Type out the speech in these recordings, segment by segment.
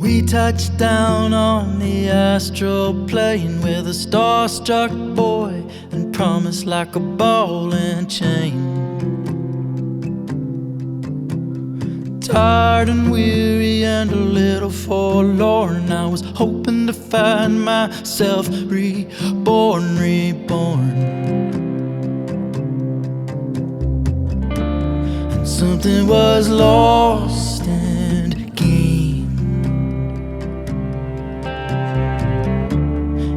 We touched down on the astral plane with a star-struck boy and promised like a ball and chain. Tired and weary and a little forlorn, I was hoping to find myself reborn. And something was lost and gained,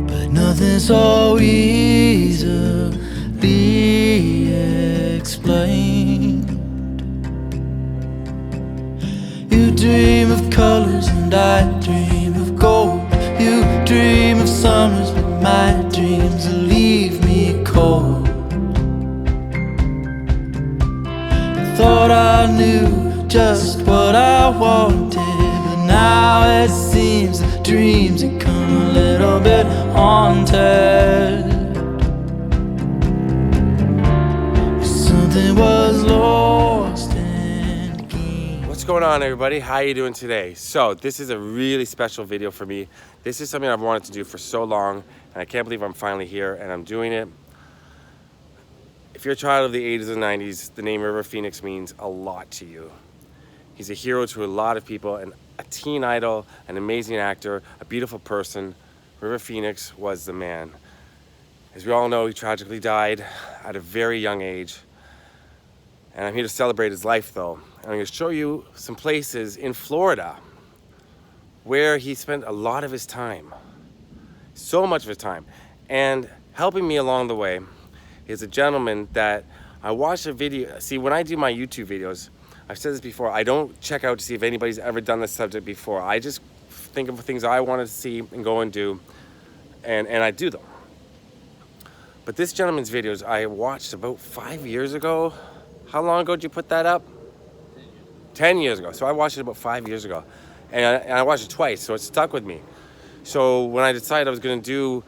but nothing's so easily explained. You dream of colors and I dream of gold. You dream of summers, but my dreams leave me cold. I thought I knew just what I wanted, but now it seems the dreams have come a little bit haunted. Something was lost. What's going on, everybody? How are you doing today? So this is a really special video for me. This is something I've wanted to do for so long, and I can't believe I'm finally here and I'm doing it. If you're a child of the 80s and 90s, the name River Phoenix means a lot to you. He's a hero to a lot of people, and a teen idol, an amazing actor, a beautiful person. River Phoenix was the man. As we all know, he tragically died at a very young age. And I'm here to celebrate his life, though. And I'm going to show you some places in Florida where he spent a lot of his time. So much of his time. And helping me along the way is a gentleman that I watched a video. See, when I do my YouTube videos, I've said this before, I don't check out to see if anybody's ever done this subject before. I just think of things I want to see and go and do, and I do them. But this gentleman's videos I watched about 5 years ago. How long ago did you put that up? 10 years ago. So I watched it about 5 years ago. And I watched it twice, so it stuck with me. So when I decided I was going to do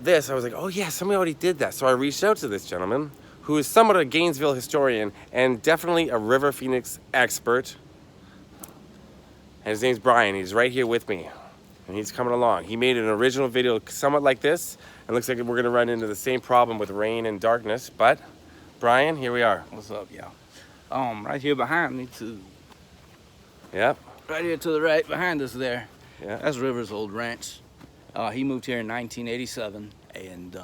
this, I was like, oh yeah, somebody already did that. So I reached out to this gentleman, who is somewhat a Gainesville historian and definitely a River Phoenix expert. And his name's Brian. He's right here with me. And he's coming along. He made an original video somewhat like this. And looks like we're going to run into the same problem with rain and darkness, but Brian, here we are. What's up, y'all? Right here behind me too. Yep. Right here to the right behind us there. Yeah. That's River's old ranch. He moved here in 1987 and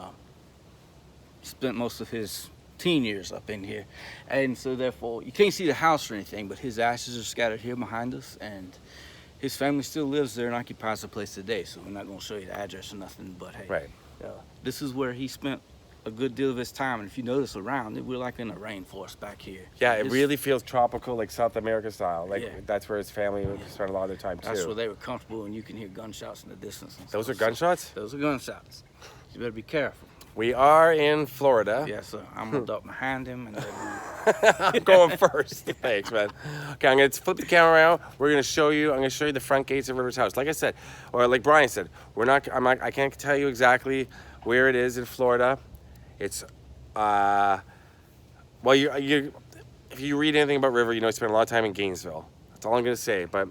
spent most of his teen years up in here. And so therefore, you can't see the house or anything, but his ashes are scattered here behind us, and his family still lives there and occupies the place today. So we're not gonna show you the address or nothing, but hey, right. This is where he spent a good deal of his time, and if you notice around, we're like in a rainforest back here. Yeah, it really feels tropical, like South America style. Like, yeah. That's where his family spent a lot of their time too. That's where they were comfortable, and you can hear gunshots in the distance. Those are gunshots? Those are gunshots. You better be careful. We are in Florida. Yes, sir. I'm gonna duck behind him and I'm going first. Thanks, man. Okay, I'm gonna flip the camera around. We're gonna show you. I'm gonna show you the front gates of River's house. Like I said, or like Brian said, I can't tell you exactly where it is in Florida. It's well, if you read anything about River, you know he spent a lot of time in Gainesville. That's all I'm gonna say. But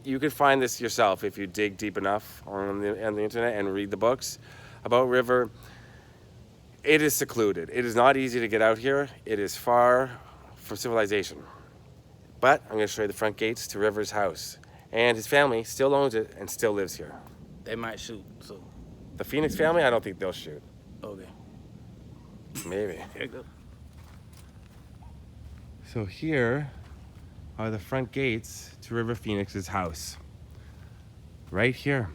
you can find this yourself if you dig deep enough on the internet and read the books about River. It is secluded. It is not easy to get out here. It is far from civilization. But I'm gonna show you the front gates to River's house, and his family still owns it and still lives here. they might shoot. So The Phoenix family, I don't think they'll shoot. okay. Maybe. Here you go. So here are the front gates to River Phoenix's house. Right here.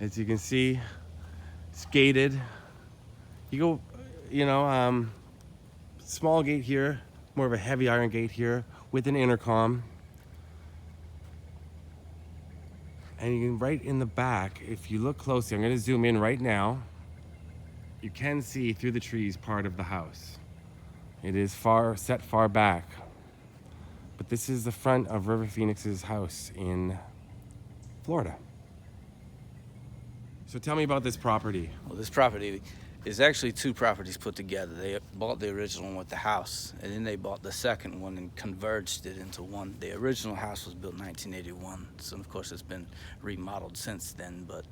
As you can see, it's gated. You go, small gate here, more of a heavy iron gate here with an intercom. And you can, right in the back, if you look closely, I'm gonna zoom in right now. You can see through the trees part of the house. It is set far back. But this is the front of River Phoenix's house in Florida. So tell me about this property. Well, this property, It's actually two properties put together. They bought the original one with the house, and then they bought the second one and converged it into one. The original house was built in 1981, so of course it's been remodeled since then, but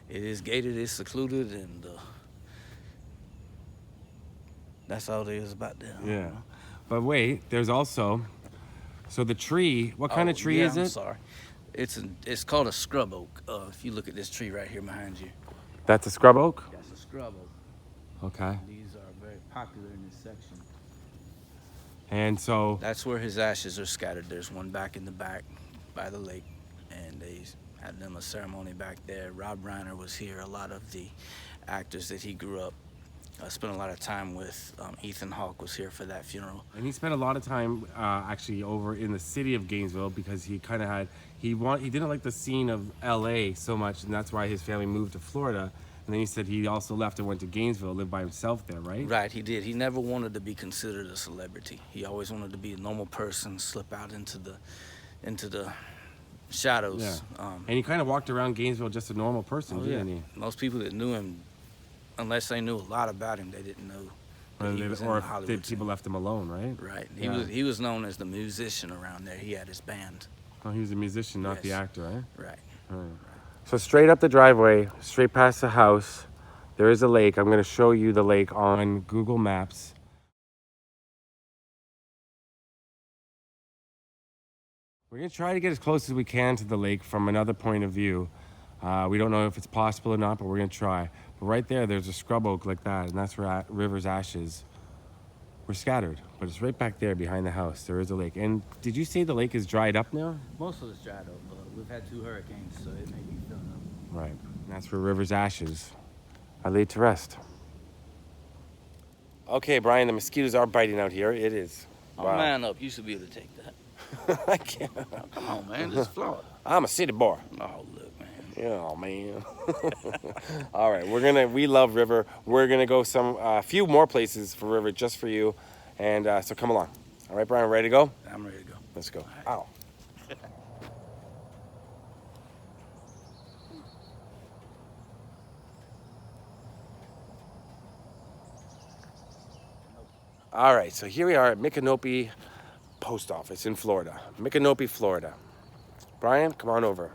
it is gated, it's secluded, and that's all there is about that. Yeah. But wait, there's also, so the tree, what kind of tree is it? I'm sorry. It's called a scrub oak. If you look at this tree right here behind you. That's a scrub oak? That's a scrub oak. Okay. These are very popular in this section. And so That's where his ashes are scattered. There's one back in the back by the lake, and they had them a ceremony back there. Rob Reiner was here. A lot of the actors that he grew up spent a lot of time with. Ethan Hawke was here for that funeral. And he spent a lot of time actually over in the city of Gainesville because he kind of had, he didn't like the scene of LA so much, and that's why his family moved to Florida. And then he said he also left and went to Gainesville, lived by himself there, right? Right, he did. He never wanted to be considered a celebrity. He always wanted to be a normal person, slip out into the shadows. Yeah. And he kind of walked around Gainesville just a normal person, didn't he? Most people that knew him, unless they knew a lot about him, they didn't know. Or if people left him alone, right? Right. Yeah. He was known as the musician around there. He had his band. Oh, he was a musician, not the actor, right? Right. Right. So straight up the driveway, straight past the house, there is a lake. I'm going to show you the lake on Google Maps. We're going to try to get as close as we can to the lake from another point of view. We don't know if it's possible or not, but we're going to try. But right there, there's a scrub oak like that, and that's where River's ashes were scattered. But it's right back there behind the house. There is a lake. And did you say the lake is dried up now? Most of it's dried up, but we've had 2 hurricanes, so it may be filling up. Right. And that's where River's ashes are laid to rest. Okay, Brian, the mosquitoes are biting out here. It is. Oh, man up. You should be able to take that. I can't. Oh, come on, man. This is Florida. I'm a city boy. Oh, look, man. Oh, man. All right, we love River. We're gonna go a few more places for River just for you. And so come along. All right, Brian, ready to go? I'm ready to go. Let's go. Right. Ow. All right, so here we are at Micanopy Post Office in Florida. Micanopy, Florida. Brian, come on over.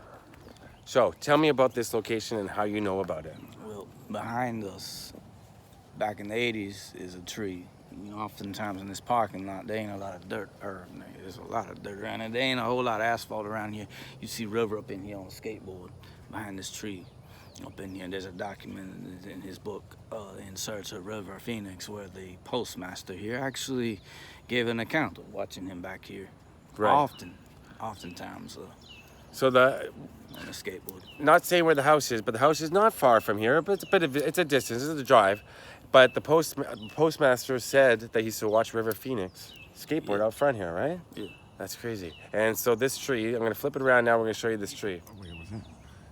So, tell me about this location and how you know about it. Well, behind us, back in the 80s, is a tree. You know, oftentimes in this parking lot, there ain't a lot of dirt, there's a lot of dirt around here. There ain't a whole lot of asphalt around here. You see River up in here on a skateboard behind this tree. Up in here, there's a document in his book, In Search of River Phoenix, where the postmaster here actually gave an account of watching him back here. Right. Oftentimes So on a skateboard. not saying where the house is, but the house is not far from here, but it's a distance, it's a drive. But the postmaster said that he used to watch River Phoenix skateboard out front here, right? Yeah. That's crazy. And so this tree, I'm gonna flip it around now, we're gonna show you this tree.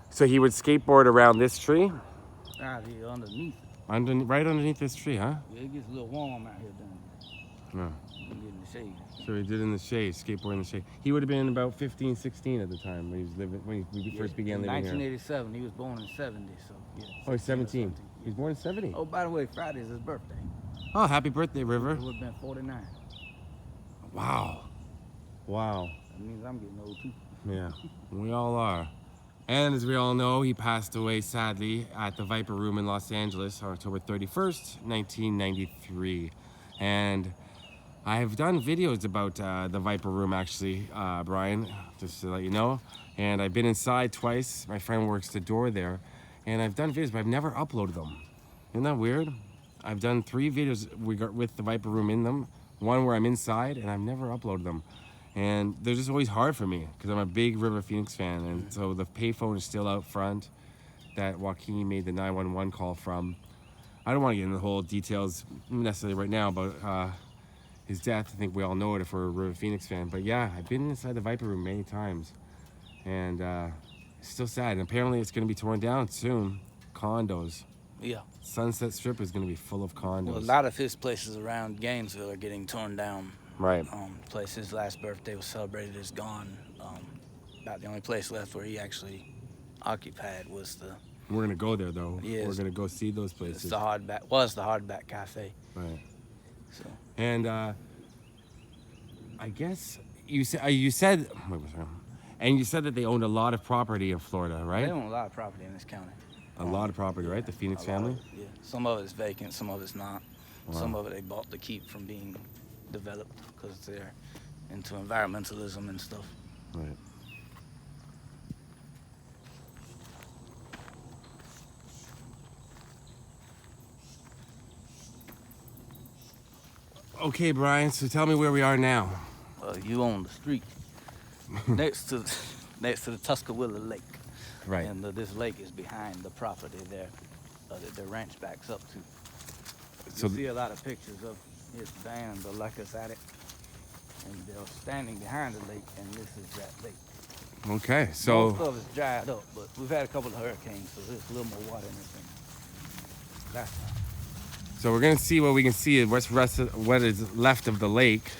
So he would skateboard around this tree? Out here underneath it. Right underneath this tree, huh? Yeah, it gets a little warm out here down No. there. You get in the shade. So he did in the shade, skateboard in the shade. He would have been about 15, 16 at the time when he first began living here. 1987. He was born in 70, so yeah. Oh, he's 17. He was born in 70. Oh, by the way, Friday's his birthday. Oh, happy birthday, River. It would have been 49. Wow. Wow. That means I'm getting old too. Yeah, we all are. And as we all know, he passed away sadly at the Viper Room in Los Angeles on October 31st, 1993. And I have done videos about the Viper Room actually, Brian, just to let you know. And I've been inside twice. My friend works the door there. And I've done videos, but I've never uploaded them. Isn't that weird? I've done 3 videos with the Viper Room in them. One where I'm inside, and I've never uploaded them. And they're just always hard for me because I'm a big River Phoenix fan. And so the payphone is still out front that Joaquin made the 911 call from. I don't want to get into the whole details necessarily right now about his death. I think we all know it if we're a River Phoenix fan. But yeah, I've been inside the Viper Room many times. And it's still sad. And apparently it's going to be torn down soon. Condos. Yeah. Sunset Strip is going to be full of condos. Well, a lot of his places around Gainesville are getting torn down. Right. Place his last birthday was celebrated is gone. About the only place left where he actually occupied was We're gonna go there though. Yeah, We're gonna go see those places. It's the Hardback Cafe. Right. So And I guess you said and you said that they owned a lot of property in Florida, right? they own a lot of property in this county. A lot of property, right? The Phoenix family? Yeah. Some of it's vacant, some of it's not. Wow. Some of it they bought to keep from being developed because they're into environmentalism and stuff. Right. Okay, Brian, so tell me where we are now. You own the street next to the Tuscaloosa Lake. Right. And this lake is behind the property there that the ranch backs up to. So You see a lot of pictures of his band, the Lucas Attic, and they're standing behind the lake, and this is that lake. okay, so Most of it's dried up, but we've had a couple of hurricanes, so there's a little more water in this thing. Last time. so we're gonna see what we can see, what is left of the lake,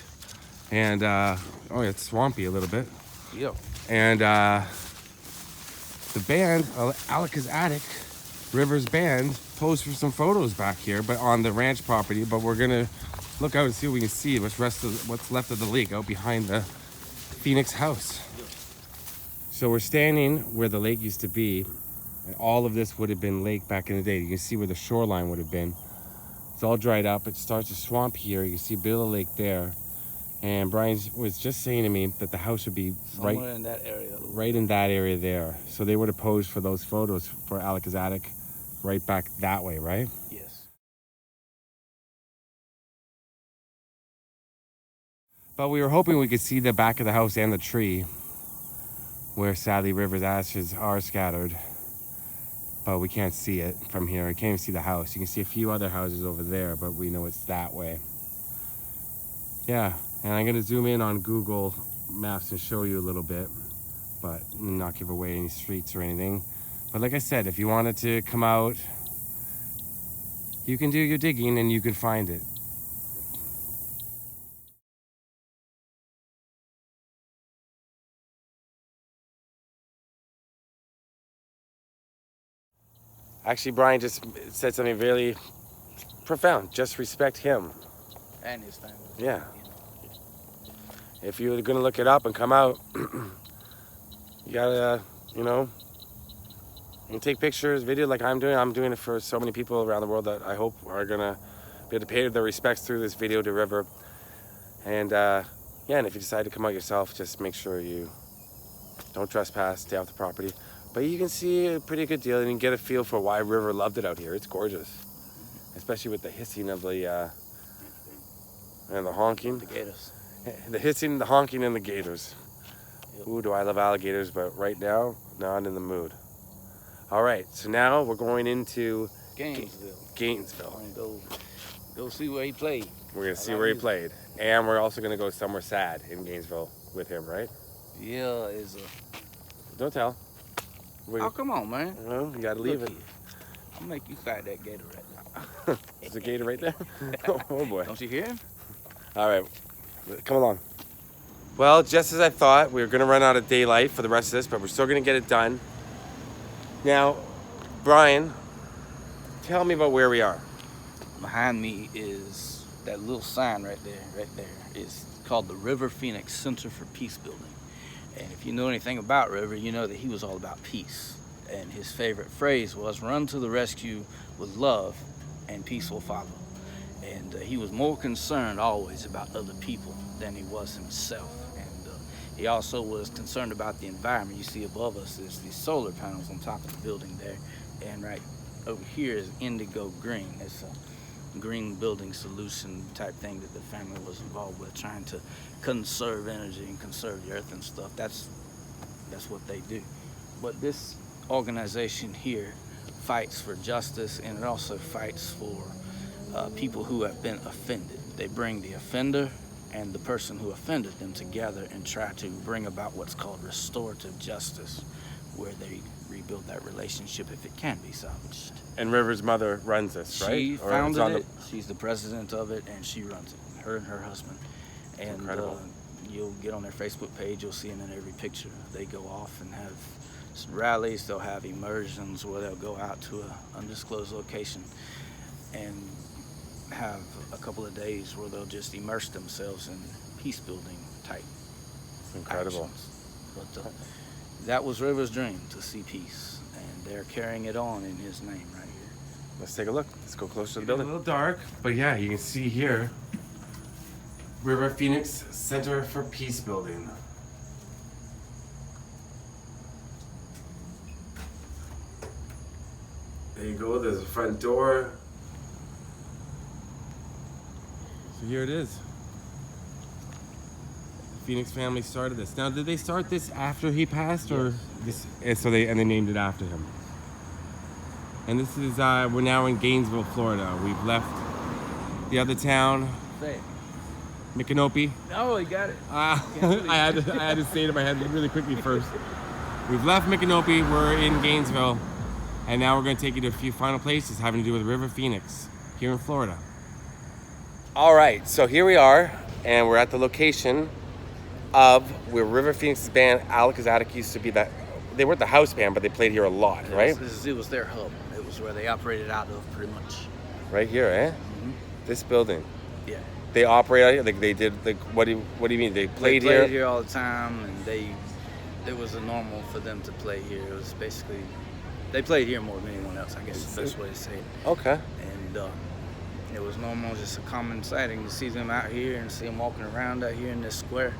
and oh, it's swampy a little bit, Yep. and the band, Alika's Attic, Rivers Band, posed for some photos back here, but on the ranch property. But we're gonna look out and see what we can see. What's left of the lake out behind the Phoenix house. So we're standing where the lake used to be, and all of this would have been lake back in the day. You can see where the shoreline would have been. It's all dried up. It starts to swamp here. You can see a bit of the lake there. And Brian was just saying to me that the house would be Somewhere in that area. right in that area there. So they would have posed for those photos for Alika's Attic right back that way, right? Yes. But we were hoping we could see the back of the house and the tree where sadly River's ashes are scattered. But we can't see it from here. We can't even see the house. You can see a few other houses over there, but we know it's that way. Yeah, and I'm gonna zoom in on Google Maps and show you a little bit, but not give away any streets or anything. But like I said, if you wanted to come out, you can do your digging and you can find it. Actually, Brian just said something really profound. Just respect him. And his family. Yeah. If you're gonna look it up and come out, you gotta, you can take pictures, video like I'm doing. I'm doing it for so many people around the world that I hope are gonna be able to pay their respects through this video to River. And yeah, and if you decide to come out yourself, just make sure you don't trespass, stay off the property. But you can see a pretty good deal and you can get a feel for why River loved it out here. It's gorgeous, especially with the hissing of the and the honking. The gators. The hissing, the honking, and the gators. Yep. Ooh, do I love alligators, but right now, not in the mood. All right, so now we're going into Gainesville. And go see where he played. We're going to see where he played. And we're also going to go somewhere sad in Gainesville with him, right? Yeah, is a... Don't tell. Oh, come on, man. Well, you got to leave it. I'll make you fight that gator right now. There's a gator right there? Oh, boy. Don't you hear him? All right, come along. Well, just as I thought, we were going to run out of daylight for the rest of this, but we're still going to get it done. Now, Brian, tell me about where we are. Behind me is that little sign right there. It's called the River Phoenix Center for Peace Building. And if you know anything about River, you know that he was all about peace. And his favorite phrase was, run to the rescue with love and peace will follow. And he was more concerned always about other people than he was himself. And he also was concerned about the environment. You see above us is these solar panels on top of the building there. And right over here is indigo green. It's a green building solution type thing that the family was involved with, trying to conserve energy and conserve the earth and stuff. That's what they do. But this organization here fights for justice, and it also fights for people who have been offended. They bring the offender and the person who offended them together and try to bring about what's called restorative justice, where they rebuild that relationship if it can be salvaged. And River's mother runs this, right? She founded it. She's the president of it, and she runs it. Her and her husband. And incredible. You'll get on their Facebook page. You'll see them in every picture. They go off and have rallies, they'll have immersions where they'll go out to an undisclosed location and have a couple of days where they'll just immerse themselves in peace building type Incredible. actions. But that was River's dream, to see peace, and they're carrying it on in his name right here. Let's take a look. Let's go closer to the building. A little dark, but yeah, you can see here, River Phoenix Center for Peace Building. There you go, there's a front door. So here it is. The Phoenix family started this. Now, did they start this after he passed, or this? And so they named it after him. And this is we're now in Gainesville, Florida. We've left the other town, Say it. Micanopy. Oh, you got it. I had to say it in my head really quickly first. We've left Micanopy. We're in Gainesville. And now we're going to take you to a few final places having to do with River Phoenix here in Florida. All right, so here we are, and we're at the location of where River Phoenix's band, Alakazattic, used to be. That they weren't the house band, but they played here a lot, right? It was their hub. It was where they operated out of, pretty much. Right here, eh? Mm-hmm. This building. Yeah. They operate out here? Like they did, like, what do you mean? They played here? They played here all the time, and it was a normal for them to play here. It was basically, they played here more than anyone else, I guess is the best way to say it. Okay. And it was normal, just a common sighting to see them out here and see them walking around out here in this square.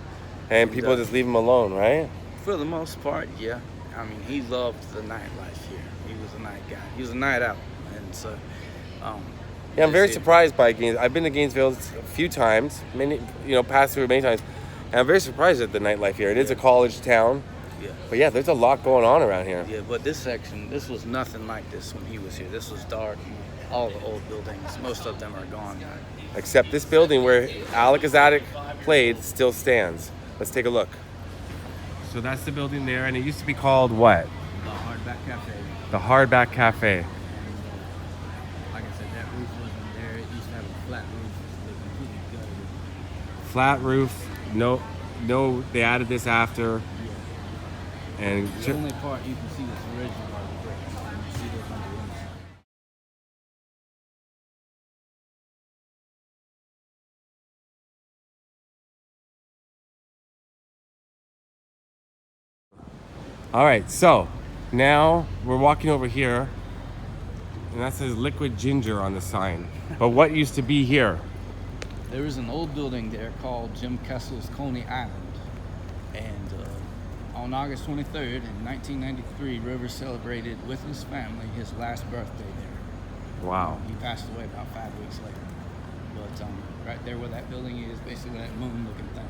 And people just leave them alone, right? For the most part, yeah. I mean, he loved the nightlife here. He was a night guy. He was a night out, and so. Yeah, I'm very surprised by Gainesville. I've been to Gainesville a few times, passed through it many times, and I'm very surprised at the nightlife here. It is a college town. Yeah. But yeah, there's a lot going on around here. Yeah, but this was nothing like this when he was here. This was dark. All the old buildings, most of them are gone now. Except this building where Alakazattic played still stands. Let's take a look. So that's the building there, and it used to be called what? The Hardback Cafe. The Hardback Cafe. And, like I said, that roof wasn't there. It used to have a flat roof. They completely gutted it. Flat roof. No, they added this after. Yeah. And the only part you can see that's original are the bricks. You see those on the inside. all right, so now we're walking over here, and that says Liquid Ginger on the sign. But what used to be here? There is an old building there called Jim Kessel's Coney Island. And on August 23rd in 1993, River celebrated with his family his last birthday there. Wow. He passed away about 5 weeks later. But right there where that building is, basically where that moon-looking thing,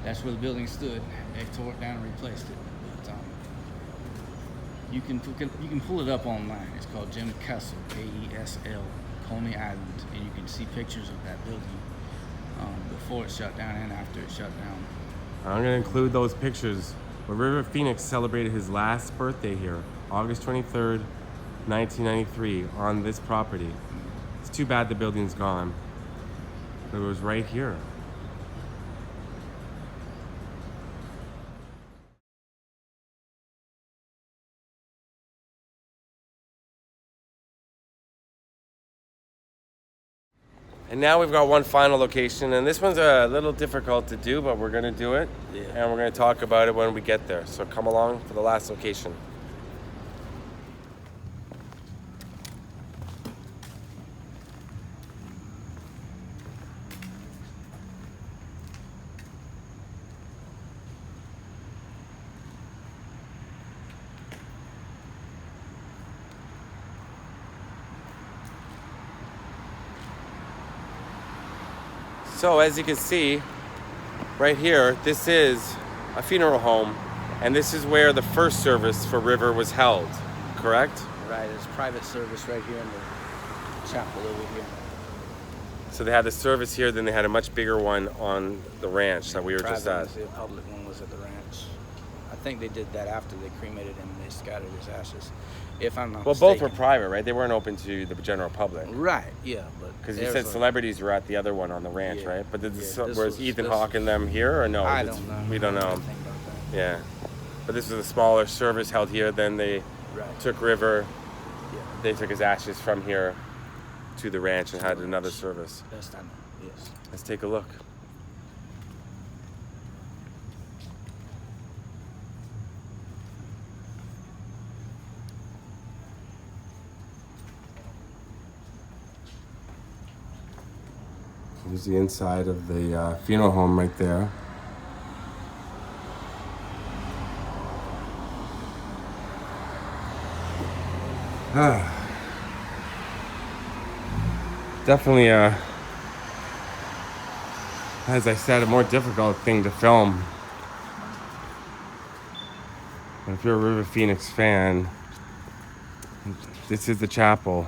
that's where the building stood. They tore it down and replaced it. But you can pull it up online. It's called Jim Kessel, K-E-S-L, Coney Island, and you can see pictures of that building before it shut down and after it shut down. I'm going to include those pictures where River Phoenix celebrated his last birthday here, August 23rd, 1993, on this property. It's too bad the building's gone. But it was right here. And now we've got one final location, and this one's a little difficult to do, but we're gonna do it. Yeah. And we're gonna talk about it when we get there. So come along for the last location. So as you can see, right here, this is a funeral home, and this is where the first service for River was held, correct? Right, it's private service right here in the chapel over here. So they had the service here, then they had a much bigger one on the ranch that we were just at. The public one was at the ranch. I think they did that after they cremated him and they scattered his ashes, if I'm not Well, mistaken. both were private, right? They weren't open to the general public. Right, yeah, but Because you said celebrities were at the other one on the ranch, Yeah, right? But yeah, was this Ethan was- Hawke and them here, or no? I don't know. We don't I know. didn't think about that. Yeah. but this was a smaller service held here. Then they took River. Yeah. They took his ashes from here to the ranch and had another service. That's time. Yes. Let's take a look. Here's the inside of the funeral home right there. Definitely, as I said, a more difficult thing to film. But if you're a River Phoenix fan, this is the chapel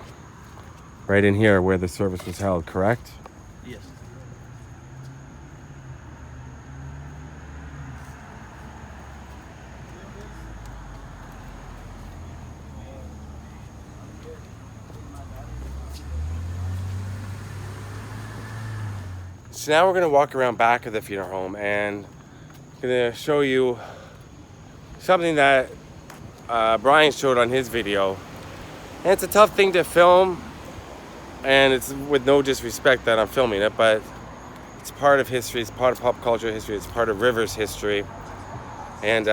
right in here where the service was held, correct? Yes. So now we're gonna walk around back of the funeral home and I'm gonna show you something that Brian showed on his video. And it's a tough thing to film, and it's with no disrespect that I'm filming it, but it's part of history, it's part of pop culture history, it's part of River's history. And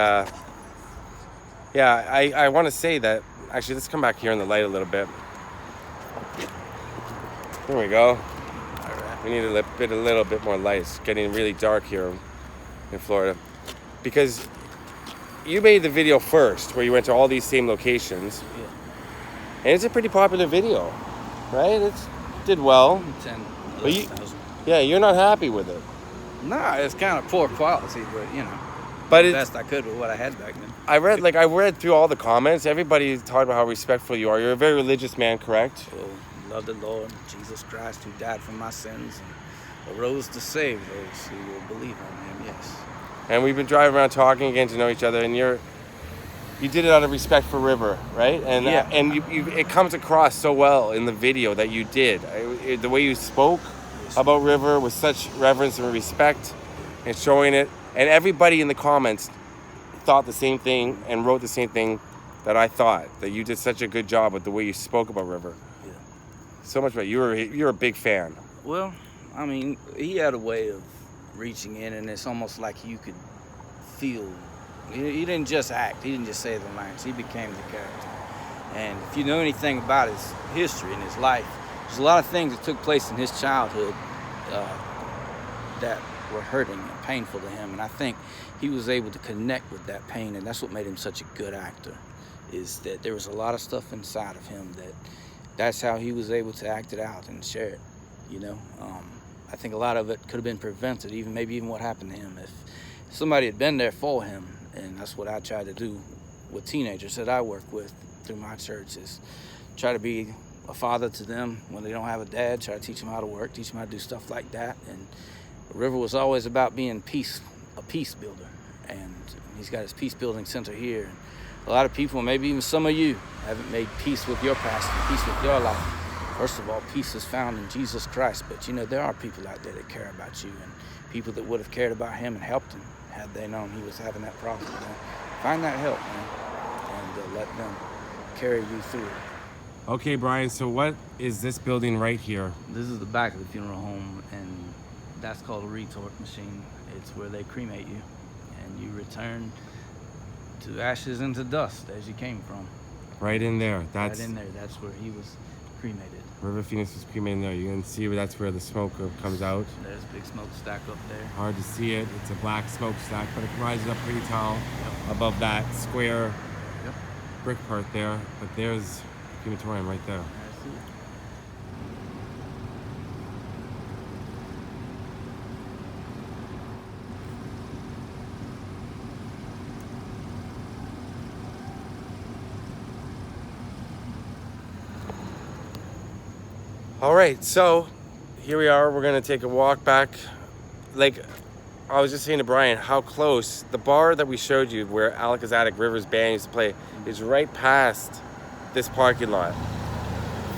yeah, I wanna say that, actually let's come back here in the light a little bit. There we go. We need a little bit more light. It's getting really dark here in Florida. Because you made the video first, where you went to all these same locations. Yeah. And it's a pretty popular video, right? It did well. 10, But you, 11,000. yeah, you're not happy with it. Nah, it's kind of poor quality, but you know, But the it's, best I could with what I had back then. I read through all the comments. Everybody talked about how respectful you are. You're a very religious man, correct? Well, love the Lord, Jesus Christ, who died for my sins and arose to save those who will believe on him, yes. And we've been driving around talking, getting to know each other, and you did it out of respect for River, right? And Yeah. and it comes across so well in the video that you did. The way you spoke about River with such reverence and respect, and showing it, and everybody in the comments thought the same thing and wrote the same thing that I thought. That you did such a good job with the way you spoke about River. Yeah. So much better. You're a big fan. Well, I mean, he had a way of reaching in, and it's almost like you could feel. He didn't just act. He didn't just say the lines. He became the character. And if you know anything about his history and his life, there's a lot of things that took place in his childhood that were hurting and painful to him. And I think he was able to connect with that pain, and that's what made him such a good actor, is that there was a lot of stuff inside of him that's how he was able to act it out and share it, you know? I think a lot of it could have been prevented, maybe even what happened to him, if somebody had been there for him. And that's what I try to do with teenagers that I work with through my church, is try to be a father to them when they don't have a dad, try to teach them how to work, teach them how to do stuff like that. And River was always about being a peace builder. And he's got his peace building center here. And a lot of people, maybe even some of you, haven't made peace with your past and peace with your life. First of all, peace is found in Jesus Christ. But you know, there are people out there that care about you, and people that would have cared about him and helped him had they known he was having that problem. You know? Find that help, man, and let them carry you through it. Okay, Brian, so what is this building right here? This is the back of the funeral home, and that's called a retort machine. It's where they cremate you, and you return to ashes and to dust as you came from. Right in there. That's right in there. That's where he was cremated. River Phoenix was cremated there. You can see where that's where the smoke comes out. There's a big smokestack up there. Hard to see it. It's a black smokestack, but it rises up pretty tall above that square brick part there. But there's crematorium right there. I see it. All right, so here we are. We're gonna take a walk back. Like I was just saying to Brian, how close the bar that we showed you, where Alakazattic River's band used to play, is right past this parking lot.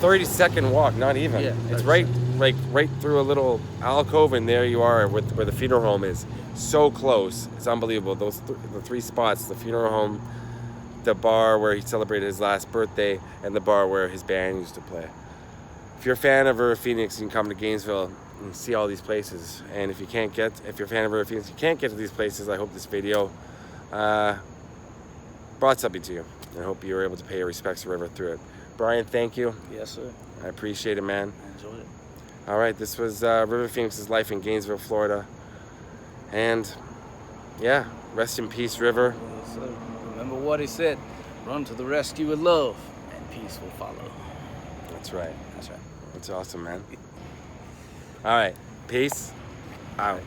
30-second walk, not even. Yeah, It's right like right through a little alcove, and there you are with where the funeral home is. So close, it's unbelievable. Those the three spots: the funeral home, the bar where he celebrated his last birthday, and the bar where his band used to play. If you're a fan of River Phoenix, you can come to Gainesville and see all these places. And if you're a fan of River Phoenix, you can't get to these places, I hope this video brought something to you. And I hope you were able to pay your respects to River through it. Brian, thank you. Yes, sir. I appreciate it, man. I enjoyed it. All right, this was River Phoenix's life in Gainesville, Florida. And yeah, rest in peace, River. Yes, sir. Remember what he said, run to the rescue with love, and peace will follow. That's right. That's right. That's awesome, man. All right, peace out.